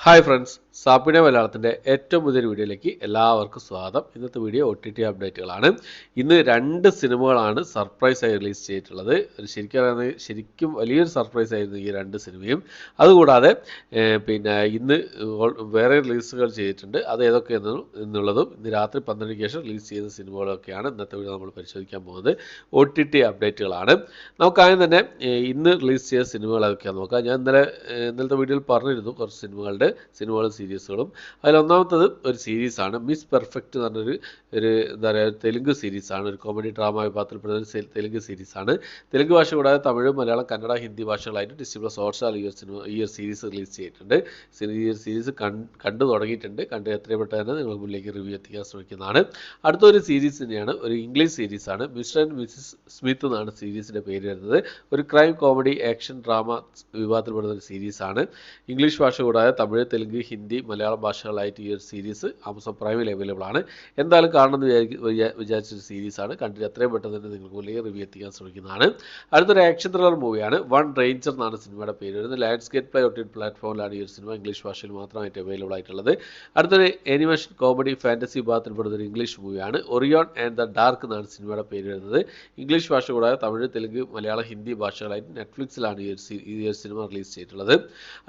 Hi friends, സാപ്പിനെ മലയാളത്തിൻ്റെ ഏറ്റവും പുതിയൊരു വീഡിയോയിലേക്ക് എല്ലാവർക്കും സ്വാഗതം. ഇന്നത്തെ വീഡിയോ OTT അപ്ഡേറ്റുകളാണ്. ഇന്ന് രണ്ട് സിനിമകളാണ് സർപ്രൈസായി റിലീസ് ചെയ്തിട്ടുള്ളത്. ശരിക്കും വലിയൊരു സർപ്രൈസ് ആയിരുന്നു ഈ രണ്ട് സിനിമയും. അതുകൂടാതെ ഇന്ന് വേറെ റിലീസുകൾ ചെയ്തിട്ടുണ്ട്. അത് ഏതൊക്കെയെന്നുള്ളതും ഇന്ന് രാത്രി 12 ശേഷം റിലീസ് ചെയ്ത സിനിമകളൊക്കെയാണ് ഇന്നത്തെ വീഡിയോ നമ്മൾ പരിശോധിക്കാൻ പോകുന്നത്. OTT അപ്ഡേറ്റുകളാണ്. നമുക്കാദ്യം തന്നെ ഇന്ന് റിലീസ് ചെയ്ത സിനിമകൾ ഏതൊക്കെയാണെന്ന് നോക്കാം. ഞാൻ ഇന്നലത്തെ വീഡിയോയിൽ പറഞ്ഞിരുന്നു കുറച്ച് സിനിമകളും സീരീസുകളും. അതിലൊന്നാമത്തത് ഒരു സീരീസാണ്, മിസ് പെർഫെക്റ്റ് എന്ന് പറഞ്ഞൊരു എന്താ പറയുക തെലുങ്ക് സീരീസാണ്. ഒരു കോമഡി ഡ്രാമ വിഭാഗത്തിൽപ്പെടുന്ന ഒരു തെലുങ്ക് സീരീസാണ്. തെലുങ്ക് ഭാഷ കൂടാതെ തമിഴ്, മലയാളം, കന്നഡ, ഹിന്ദി ഭാഷകളായിട്ട് ഡിസ്നി+ ഹോട്ട്സ്റ്റാർ ഈ ഒരു സീരീസ് റിലീസ് ചെയ്തിട്ടുണ്ട്. ഈ ഒരു സീരീസ് കണ്ടു തുടങ്ങിയിട്ടുണ്ട്. കണ്ട് എത്രയും പെട്ടെന്ന് തന്നെ നിങ്ങൾ മുന്നിലേക്ക് റിവ്യൂ എത്തിക്കാൻ ശ്രമിക്കുന്നതാണ്. അടുത്തൊരു സീരീസ് തന്നെയാണ്, ഒരു ഇംഗ്ലീഷ് സീരീസാണ്. മിസ്റ്റർ ആൻഡ് മിസ്സിസ് സ്മിത്ത് എന്നാണ് സീരീസിൻ്റെ പേര് വരുന്നത്. ഒരു ക്രൈം കോമഡി ആക്ഷൻ ഡ്രാമ വിഭാഗത്തിൽപ്പെടുന്ന ഒരു സീരീസാണ്. ഇംഗ്ലീഷ് ഭാഷ കൂടാതെ തമിഴ്, തെലുങ്ക്, ഹിന്ദി, മലയാളം ഭാഷകളായിട്ട് ഈ ഒരു സീരീസ് ആമസോൺ പ്രൈമിൽ അവൈലബിൾ ആണ്. എന്തായാലും കാണണമെന്ന് വിചാരിച്ചൊരു സീരീസാണ്. കണ്ടിട്ട് എത്രയും പെട്ടെന്ന് തന്നെ നിങ്ങൾക്ക് മുന്നിലേക്ക് റിവ്യൂ എത്തിക്കാൻ ശ്രമിക്കുന്നതാണ്. അടുത്തൊരു ആക്ഷൻ ത്രില്ലർ മൂവിയാണ്. വൺ റേഞ്ചർ എന്നാണ് സിനിമയുടെ പേര് വരുന്നത്. ലാൻഡ്സ്കേപ്പ് പ്ലേ OTT പ്ലാറ്റ്ഫോമിലാണ് ഈ ഒരു സിനിമ ഇംഗ്ലീഷ് ഭാഷയിൽ മാത്രമായിട്ട് അവൈലബിൾ ആയിട്ടുള്ളത്. അടുത്തൊരു ആനിമേഷൻ കോമഡി ഫാൻറ്റസി വിഭാഗത്തിൽപ്പെടുന്ന ഒരു ഇംഗ്ലീഷ് മൂവിയാണ്. ഒറിയോൺ ആൻഡ് ദ ഡാർക്ക് എന്നാണ് സിനിമയുടെ പേര് വരുന്നത്. ഇംഗ്ലീഷ് ഭാഷ കൂടാതെ തമിഴ്, തെലുങ്ക്, മലയാളം, ഹിന്ദി ഭാഷകളായിട്ട് നെറ്റ്ഫ്ലിക്സിലാണ് ഈ ഒരു സിനിമ റിലീസ് ചെയ്തിട്ടുള്ളത്.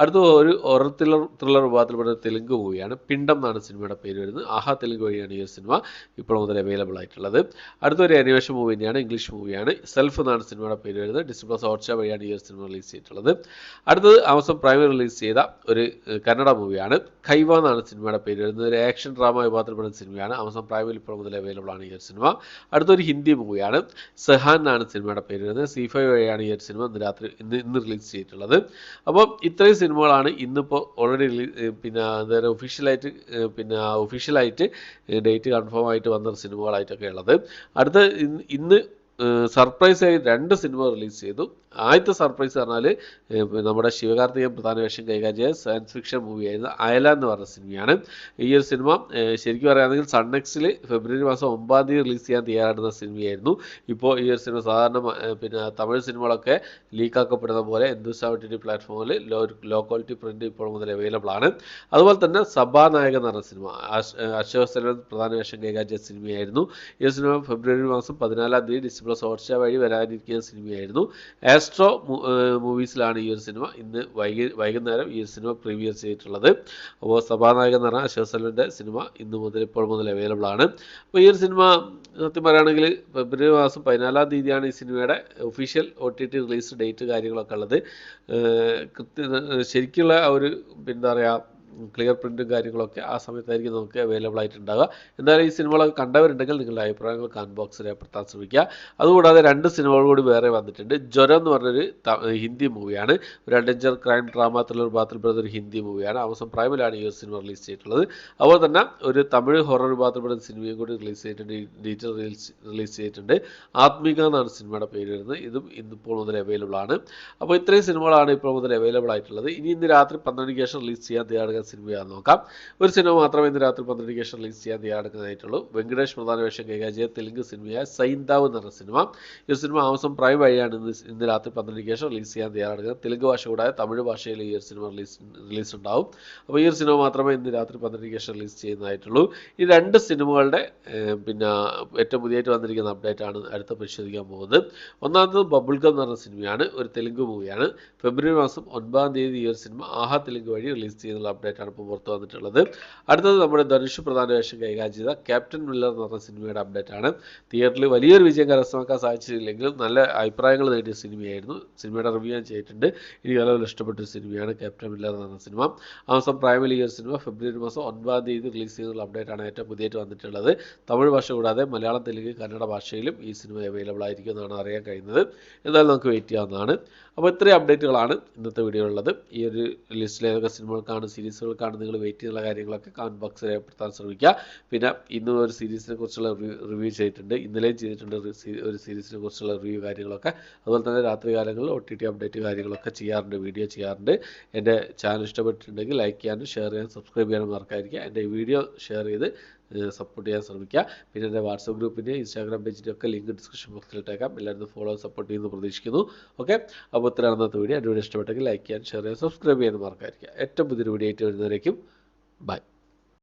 അടുത്ത ഒരു ഹൊറർ ത്രില്ലർ വിഭാഗത്തിൽപ്പെടുന്ന തെലുങ്ക് മൂവിയാണ്. പിണ്ടം എന്നാണ് സിനിമയുടെ പേര് വരുന്നത്. ആഹാ തെലുങ്ക് വഴിയാണ് ഈ ഒരു സിനിമ ഇപ്പോൾ മുതൽ അവൈലബിൾ ആയിട്ടുള്ളത്. അടുത്തൊരു ആനിമേഷൻ മൂവി തന്നെയാണ്, ഇംഗ്ലീഷ് മൂവിയാണ്. സെൽഫ് എന്നാണ് സിനിമയുടെ പേര് വരുന്നത്. ഡിസ്നി+ ഹോട്ട്സ്റ്റാർ വഴിയാണ് ഈ ഒരു സിനിമ റിലീസ് ചെയ്തിട്ടുള്ളത്. അടുത്തത് ആമസോൺ പ്രൈമിൽ റിലീസ് ചെയ്ത ഒരു കന്നഡ മൂവിയാണ്. കൈവ എന്നാണ് സിനിമയുടെ പേര് വരുന്നത്. ഒരു ആക്ഷൻ ഡ്രാമ വിഭാഗത്തിൽപ്പെടുന്ന സിനിമയാണ്. ആമസോൺ പ്രൈമിൽ ഇപ്പോൾ മുതൽ അവൈലബിൾ ആണ് ഈ ഒരു സിനിമ. അടുത്തൊരു ഹിന്ദി മൂവിയാണ്. സെഹാൻ എന്നാണ് സിനിമയുടെ പേര് വരുന്നത്. C5 വഴിയാണ് ഈ ഒരു സിനിമ ഇന്ന് റിലീസ് ചെയ്തിട്ടുള്ളത്. അപ്പം ഇത്രയും സിനിമകളാണ് ഇന്നിപ്പോൾ ഓൾറെഡി ഒഫീഷ്യലായിട്ട് ഡേറ്റ് കൺഫേം ആയിട്ട് വന്ന സിനിമകളായിട്ടൊക്കെ ഉള്ളത്. അടുത്ത ഇന്ന് സർപ്രൈസായി രണ്ട് സിനിമ റിലീസ് ചെയ്തു. ആദ്യത്തെ സർപ്രൈസ് പറഞ്ഞാൽ നമ്മുടെ ശിവകാർത്തികൻ പ്രധാന വേഷം കൈകാര്യം ചെയ്ത സയൻസ് ഫിക്ഷൻ മൂവിയായിരുന്നു അയല എന്ന് പറഞ്ഞ സിനിമയാണ്. ഈ ഒരു സിനിമ ശരിക്കും പറയുകയാണെങ്കിൽ സൺനെക്സ്റ്റിൽ ഫെബ്രുവരി മാസം 9 റിലീസ് ചെയ്യാൻ തയ്യാറാടുന്ന സിനിമയായിരുന്നു. ഇപ്പോൾ ഈ ഒരു സിനിമ സാധാരണ തമിഴ് സിനിമകളൊക്കെ ലീക്കാക്കപ്പെടുന്ന പോലെ OTT പ്ലാറ്റ്ഫോമിൽ ലോ ക്വാളിറ്റി പ്രിന്റ് ഇപ്പോൾ മുതൽ അവൈലബിൾ ആണ്. അതുപോലെ തന്നെ സഭാനായകൻ എന്ന് പറഞ്ഞ സിനിമ അശോക് സെൽവൻ പ്രധാന വേഷം കൈകാര്യം ചെയ്ത സിനിമയായിരുന്നു. ഈ സിനിമ ഫെബ്രുവരി മാസം 14 ഡിസ്നി+ ഹോട്ട്സ്റ്റാർ വഴി വരാനിരിക്കുന്ന സിനിമയായിരുന്നു. ആസ്ട്രോ മൂവീസിലാണ് ഈ ഒരു സിനിമ ഇന്ന് വൈകുന്നേരം ഈ ഒരു സിനിമ പ്രീമിയർ ചെയ്തിട്ടുള്ളത്. അപ്പോൾ സഭാനായകൻ എന്ന് പറഞ്ഞാൽ അശോക് സെൽവൻ്റെ സിനിമ ഇപ്പോൾ മുതൽ അവൈലബിൾ ആണ്. അപ്പോൾ ഈ ഒരു സിനിമ സത്യം പറയുകയാണെങ്കിൽ ഫെബ്രുവരി മാസം 14 ഈ സിനിമയുടെ ഒഫീഷ്യൽ OTT റിലീസ് ഡേറ്റ് കാര്യങ്ങളൊക്കെ ഉള്ളത്. ശരിക്കുള്ള ഒരു എന്താ പറയുക ക്ലിയർ പ്രിൻറ്റും കാര്യങ്ങളൊക്കെ ആ സമയത്തായിരിക്കും നമുക്ക് അവൈലബിൾ ആയിട്ടുണ്ടാവുക. എന്തായാലും ഈ സിനിമകളൊക്കെ കണ്ടവരുണ്ടെങ്കിൽ നിങ്ങളുടെ അഭിപ്രായങ്ങൾ കമന്റ് ബോക്സിൽ രേഖപ്പെടുത്താൻ ശ്രമിക്കുക. അതുകൂടാതെ രണ്ട് സിനിമകൾ കൂടി വേറെ വന്നിട്ടുണ്ട്. ജ്വരം എന്ന് പറഞ്ഞൊരു ഹിന്ദി മൂവിയാണ്. ഒരു അഡ്വഞ്ചർ ക്രൈം ഡ്രാമ ത്രില്ലർ വിഭാഗത്തിൽപ്പെടുന്ന ഒരു ഹിന്ദി മൂവിയാണ്. ആമസോൺ പ്രൈമിലാണ് ഈ ഒരു സിനിമ റിലീസ് ചെയ്തിട്ടുള്ളത്. അതുപോലെ തന്നെ ഒരു തമിഴ് ഹൊറർ വിഭാഗത്തിൽപ്പെടുന്ന സിനിമയും കൂടി റിലീസ് ചെയ്തിട്ടുണ്ട്. ആത്മിക എന്നാണ് സിനിമയുടെ പേര് വരുന്നത്. ഇതും ഇന്നിപ്പോൾ മുതൽ അവൈലബിൾ ആണ്. അപ്പോൾ ഇത്രയും സിനിമകളാണ് ഇപ്പോൾ മുതൽ അവൈലബിൾ ആയിട്ടുള്ളത്. ഇന്ന് രാത്രി 12 ശേഷം റിലീസ് ചെയ്യാൻ തയ്യാറെടുക്കുന്ന സിനിമയാണെന്ന് നോക്കാം. ഒരു സിനിമ മാത്രമേ ഇന്ന് രാത്രി 12 ശേഷം റിലീസ് ചെയ്യാൻ തയ്യാറെടുക്കുന്നതായിട്ടുള്ളൂ. വെങ്കടേഷ് പ്രധാന വേഷം കൈകാര്യം ചെയ്ത തെലുങ്ക് സിനിമയായ സൈന്താവ് എന്ന് പറഞ്ഞ സിനിമ. ഈ സിനിമ ആമസോൺ പ്രൈം വഴിയാണ് ഇന്ന് രാത്രി 12 ശേഷം റിലീസ് ചെയ്യാൻ തയ്യാറെടുക്കുന്നത്. തെലുങ്ക് ഭാഷ കൂടാതെ തമിഴ് ഭാഷയിൽ ഈ ഒരു സിനിമ റിലീസ് ഉണ്ടാവും. അപ്പോൾ ഈ ഒരു സിനിമ മാത്രമേ ഇന്ന് രാത്രി 12 ശേഷം റിലീസ് ചെയ്യുന്നതായിട്ടുള്ളൂ. ഈ രണ്ട് സിനിമകളുടെ ഏറ്റവും പുതിയതായിട്ട് വന്നിരിക്കുന്ന അപ്ഡേറ്റ് ആണ് അടുത്ത പരിശോധിക്കാൻ പോകുന്നത്. ഒന്നാമത്തത് ബബിൾഗം എന്ന് പറഞ്ഞ സിനിമയാണ്. ഒരു തെലുങ്ക് മൂവിയാണ്. ഫെബ്രുവരി മാസം 9 ഈ ഒരു സിനിമ ആഹാ തെലുങ്ക് വഴി റിലീസ് ചെയ്യുന്ന അപ്ഡേറ്റ് ആണ് ഇപ്പോൾ പുറത്തു വന്നിട്ടുള്ളത്. അടുത്തത് നമ്മുടെ ധനുഷ് പ്രധാന വേഷം കൈകാര്യം ചെയ്ത ക്യാപ്റ്റൻ മില്ലർ എന്ന് പറഞ്ഞ സിനിമയുടെ അപ്ഡേറ്റ് ആണ്. തിയേറ്ററിൽ വലിയൊരു വിജയം കരസ്ഥമാക്കാൻ സാധിച്ചില്ലെങ്കിലും നല്ല അഭിപ്രായങ്ങൾ നേടിയ സിനിമയായിരുന്നു. സിനിമയുടെ റിവ്യൂ ഞാൻ ചെയ്തിട്ടുണ്ട്. എനിക്ക് നല്ലപോലെ ഇഷ്ടപ്പെട്ടൊരു സിനിമയാണ് ക്യാപ്റ്റൻ മില്ലർ എന്ന് പറഞ്ഞ സിനിമ. ആമസോൺ പ്രൈമിൽ ഈ ഒരു സിനിമ ഫെബ്രുവരി മാസം 9 റിലീസ് ചെയ്യുന്ന അപ്ഡേറ്റ് ആണ് ഏറ്റവും പുതിയതായിട്ട് വന്നിട്ടുള്ളത്. തമിഴ് ഭാഷ കൂടാതെ മലയാളം, തെലുങ്ക്, കന്നഡ ഭാഷയിലും ഈ സിനിമ അവൈലബിൾ ആയിരിക്കും എന്നാണ് അറിയാൻ കഴിയുന്നത്. എന്തായാലും നമുക്ക് വെയിറ്റ് ചെയ്യാവുന്നതാണ്. അപ്പോൾ ഇത്രയും അപ്ഡേറ്റുകളാണ് ഇന്നത്തെ വീഡിയോ ഉള്ളത്. ഈ ഒരു ലിസ്റ്റിൽ ഏതൊക്കെ സിനിമകൾക്കാണ് സീരീസുകൾക്കാണ് നിങ്ങൾ വെയിറ്റ് ചെയ്യുന്ന കാര്യങ്ങളൊക്കെ കമന്റ് ബോക്സിൽ രേഖപ്പെടുത്താൻ ശ്രമിക്കുക. പിന്നെ ഇന്നും ഒരു സീരീസിനെ കുറിച്ചുള്ള റിവ്യൂ ചെയ്തിട്ടുണ്ട്. ഇന്നലെയും ചെയ്തിട്ടുണ്ട് ഒരു സീരീസിനെ കുറിച്ചുള്ള റിവ്യൂ കാര്യങ്ങളൊക്കെ. അതുപോലെ തന്നെ രാത്രി കാലങ്ങളിൽ OTT അപ്ഡേറ്റ് കാര്യങ്ങളൊക്കെ വീഡിയോ ചെയ്യാറുണ്ട്. എൻ്റെ ചാനൽ ഇഷ്ടപ്പെട്ടിട്ടുണ്ടെങ്കിൽ ലൈക്ക് ചെയ്യാനും ഷെയർ ചെയ്യാനും സബ്സ്ക്രൈബ് ചെയ്യാനും മറക്കാതിരിക്കുക. എൻ്റെ വീഡിയോ ഷെയർ ചെയ്ത് സപ്പോർട്ട് ചെയ്യാൻ ശ്രമിക്കുക. പിന്നെ എൻ്റെ വാട്സപ്പ് ഗ്രൂപ്പിൻ്റെ ഇൻസ്റ്റാഗ്രാം പേജിൻ്റെ ഒക്കെ ലിങ്ക് ഡിസ്ക്രിപ്ഷൻ ബോക്സിൽ ഇട്ടേക്കാം. എല്ലാവരും ഫോളോ സപ്പോർട്ട് ചെയ്യുന്നു പ്രതീക്ഷിക്കുന്നു. ഓക്കെ, അപ്പോൾ ഇത്രയാണ് ഇന്നത്തെ വീഡിയോ. എൻ്റെ വീഡിയോ ഇഷ്ടപ്പെട്ടെങ്കിൽ ലൈക്ക് ചെയ്യാൻ, ഷെയർ ചെയ്യാൻ, സബ്സ്ക്രൈബ് ചെയ്യാൻ മറക്കാതിരിക്കുക. ഏറ്റവും പുതിയൊരു വീഡിയോ ആയിട്ട് വരുന്നവരേക്കും ബൈ.